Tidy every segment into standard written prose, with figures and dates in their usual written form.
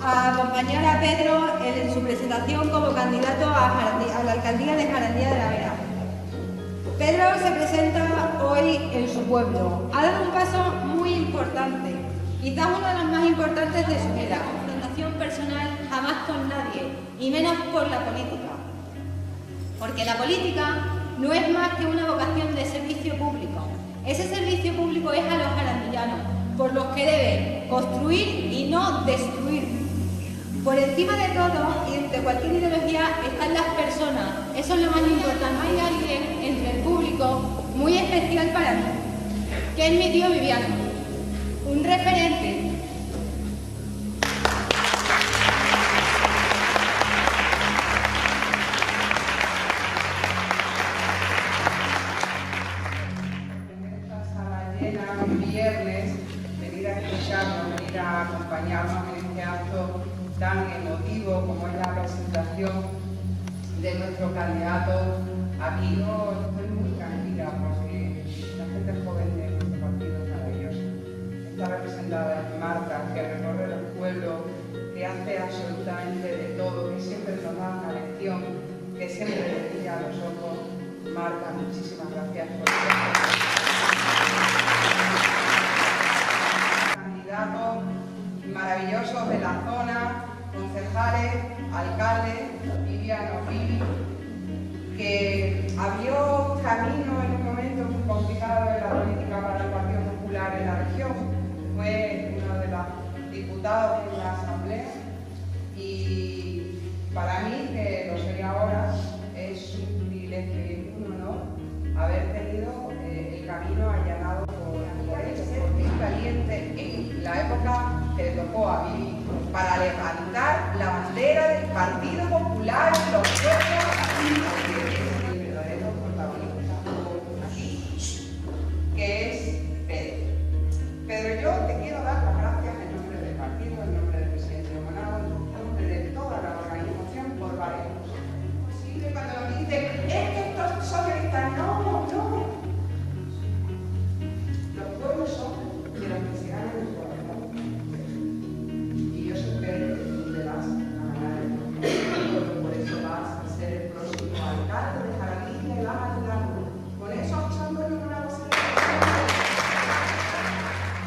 a acompañar a Pedro en su presentación como candidato a la alcaldía de Jarandilla de la Vera. Pedro se presenta hoy en su pueblo. Ha dado un paso muy importante, quizás uno de los más importantes de su vida. Confrontación personal jamás con nadie, y menos por la política. Porque la política no es más que una vocación de servicio público. Ese servicio público es a los jarandillanos, por los que deben construir y no destruir. Por encima de todo y de cualquier ideología están las personas. Eso es lo más importante. Hay alguien entre el público muy especial para mí, que es mi tío Viviano, un referente. Viernes, venir a escucharnos, venir a acompañarnos en este acto tan emotivo como es la presentación de nuestro candidato. Aquí no estoy muy tranquila porque la gente joven de nuestro partido es maravillosa. Está representada en Marta, que recorre los pueblos, que hace absolutamente de todo, que siempre nos da una lección, que siempre le brilla a los ojos. Marta, muchísimas gracias por esto. Candidatos maravillosos de la zona, concejales, alcaldes, Viviano Gil, que abrió camino en un momento muy complicado de la política para el Partido Popular en la región. Fue uno de los diputados en la Asamblea y para mí, que lo soy ahora, es un privilegio y un honor haber tenido el camino allanado por él, porque es valiente en la época que le tocó a vivir para levantar la bandera del Partido Popular en los pueblos, y el verdadero protagonista aquí, que es Pedro. Pedro, yo te quiero dar las gracias en nombre del partido, en nombre del presidente Romanado, en nombre de toda la organización por varias cosas. Siempre cuando nos dicen, es que estos socialistas, no. Los pueblos son de los que se ganan el corazón. Y yo soy Pedro, tú te vas a ganar el corazón. Por eso vas a ser el próximo alcalde de Jarandilla y vas a ayudar. Con eso usando ninguna cosa.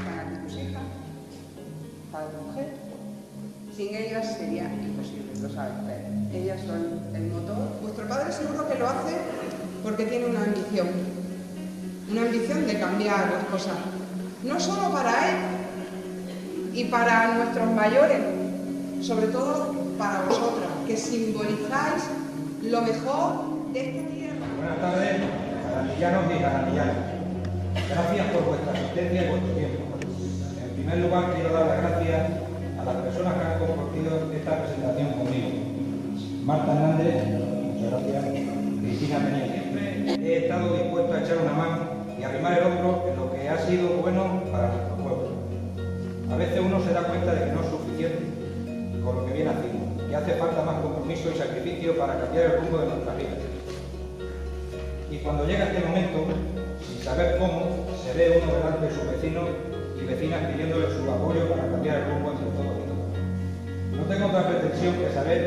Van aquí tus hijas, para tu mujer. Sin ellas sería imposible, lo sabes, Pedro. Ellas son el motor. Vuestro padre seguro que lo hace porque tiene una ambición de cambiar las cosas, no solo para él y para nuestros mayores, sobre todo para vosotras, que simbolizáis lo mejor de esta tierra. Buenas tardes, jarandillanos y jarandillanas. Gracias por vuestra asistencia y vuestro tiempo. En primer lugar, quiero dar las gracias a las personas que han compartido esta presentación conmigo. Marta Hernández, muchas gracias. Cristina Peña. He estado dispuesto a echar una mano y arrimar el hombro en lo que ha sido bueno para nuestro pueblo. A veces uno se da cuenta de que no es suficiente con lo que viene haciendo, que hace falta más compromiso y sacrificio para cambiar el rumbo de nuestras vidas. Y cuando llega este momento, sin saber cómo, se ve uno delante de sus vecinos y vecinas pidiéndole su apoyo para cambiar el rumbo entre todos y todas. No tengo otra pretensión que saber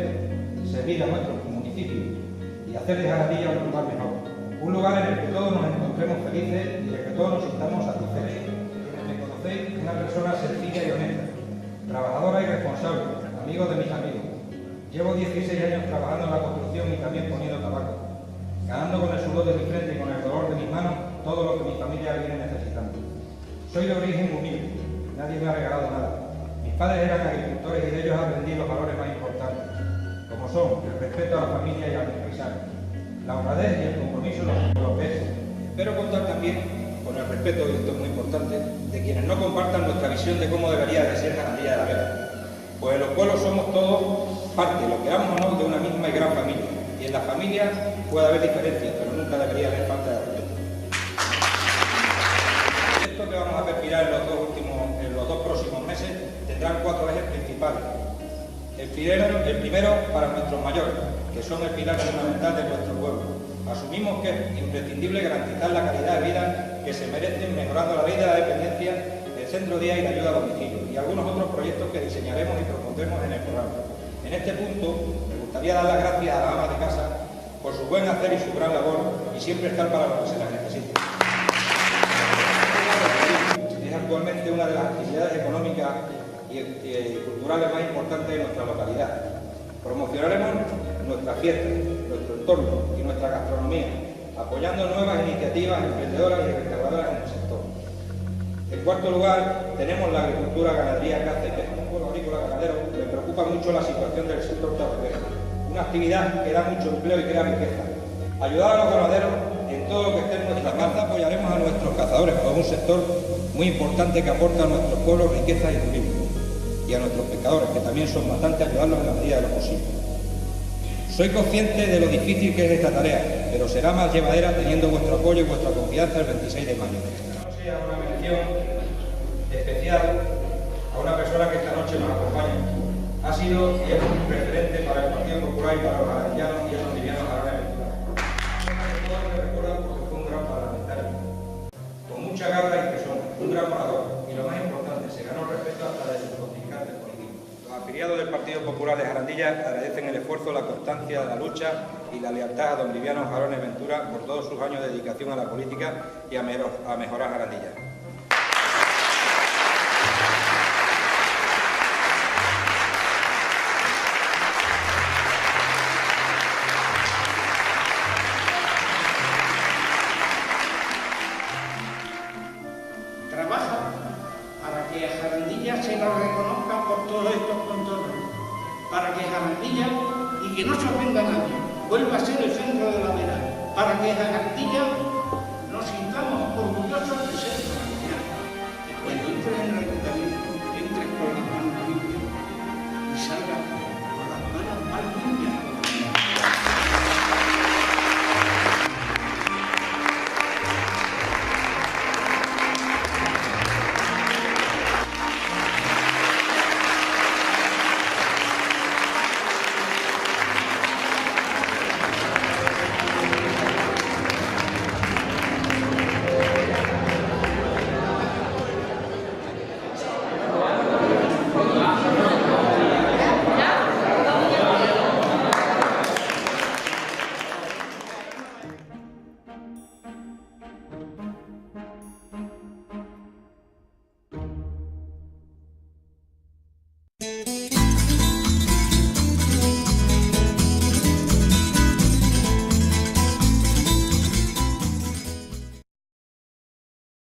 servir a nuestro municipio y hacer de Jarandilla un lugar mejor. Un lugar en el que todos nos encontremos felices y en el que todos nos sintamos satisfechos. Me conocéis, una persona sencilla y honesta, trabajadora y responsable, amigo de mis amigos. Llevo 16 años trabajando en la construcción y también poniendo tabaco, ganando con el sudor de mi frente y con el dolor de mis manos todo lo que mi familia viene necesitando. Soy de origen humilde, nadie me ha regalado nada. Mis padres eran agricultores y de ellos aprendí los valores más importantes, como son el respeto a la familia y a los paisanos, la honradez y el compromiso con los vecinos. Pero contar también con el respeto, y esto es muy importante, de quienes no compartan nuestra visión de cómo debería de ser Jarandilla de la Vera. Pues en los pueblos somos todos parte, lo queramos o no, de una misma y gran familia. Y en las familias puede haber diferencias, pero nunca debería haber falta de respeto. Esto que vamos a perfilar en los dos próximos meses tendrán 4 ejes principales. El primero para nuestros mayores, que son el pilar fundamental de nuestro pueblo. Asumimos que es imprescindible garantizar la calidad de vida que se merecen, mejorando la ley de la dependencia, el centro día y la ayuda a domicilio, y y algunos otros proyectos que diseñaremos y propondremos en el programa. En este punto, me gustaría dar las gracias a las amas de casa por su buen hacer y su gran labor y siempre estar para lo que se las necesite. Es actualmente una de las actividades económicas y culturales más importantes de nuestra localidad. Promocionaremos nuestras fiestas, nuestro entorno y nuestra gastronomía, apoyando nuevas iniciativas emprendedoras y restauradoras en el sector. En cuarto lugar, tenemos la agricultura, ganadería, caza y pesca. Un pueblo agrícola ganadero, me preocupa mucho la situación del sector torrevero, una actividad que da mucho empleo y crea riqueza. Ayudar a los ganaderos en todo lo que esté en nuestra mano. Apoyaremos a nuestros cazadores, por un sector muy importante que aporta a nuestros pueblos riqueza y turismo. Y a nuestros pescadores, que también son bastante, ayudarlos en la medida de lo posible. Soy consciente de lo difícil que es esta tarea, pero será más llevadera teniendo vuestro apoyo y vuestra confianza el 26 de mayo. Esta noche hago una mención especial a una persona que esta noche nos acompaña. Ha sido y es un referente para el Partido Popular y para los jareñanos y los livianos a la aventura. Todos me recuerdan porque fue un gran parlamentario, con mucha garra y tesón, un gran orador, y lo más importante, se ganó el respeto hasta de sus contrincantes políticos. Los afiliados del Partido Popular de Jarandilla agradecen el esfuerzo, la constancia, la lucha y la lealtad a don Liviano Jarones Ventura por todos sus años de dedicación a la política y a mejorar Jarandilla. Trabaja para que a Jarandilla se lo reconozca por todos estos contornos, para que Jarandilla, y que no se ofenda a nadie, vuelva a ser el centro de la vera, para que Jarandilla